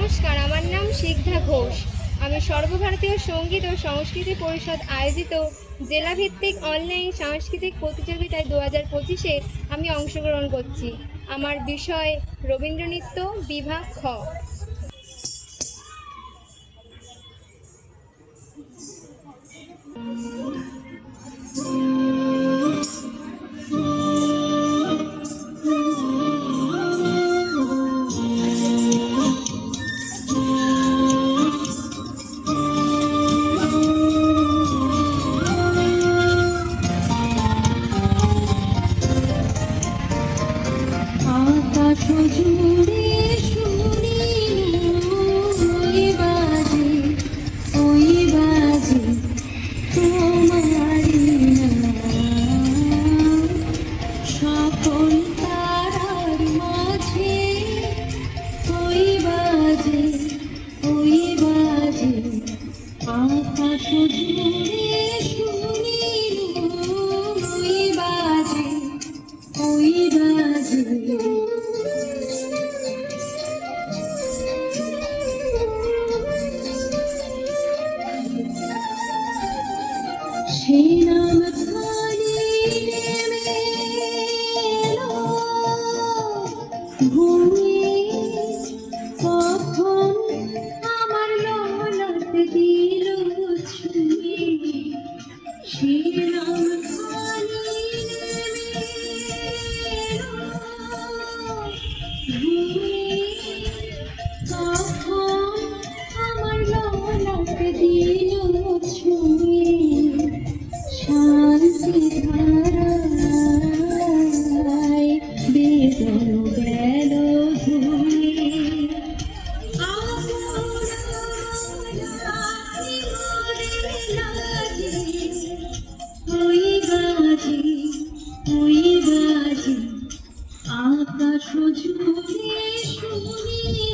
নমস্কার, আমার নাম সিদ্ধা ঘোষ। আমি সর্বভারতীয় সঙ্গীত ও সংস্কৃতি পরিষদ আয়োজিত জেলাভিত্তিক অনলাইন সাংস্কৃতিক প্রতিযোগিতায় 2025-এ আমি অংশগ্রহণ করছি। আমার বিষয় রবীন্দ্রনৃত্য, বিভাগ খ। আকাশ জুড়ে শুনি ওই বাজে তোমারি নাম। সকল তারার মাঝে ওই বাজে আকাশ জুড়ে শুনি ওই বাজে সেই নাম খানি নেমে এলো ঘুমিয়ে, কখন আমার ললাট দিল ছুঁয়ে। সেই নাম খানি নেমে এলো ঘুমিয়ে, কখন আমার ললাট দিল ছুঁয়ে। শান্তি ধারায় বেদন গেল ধুয়ে। ওই বাজে আকাশ জুড়ে শুনি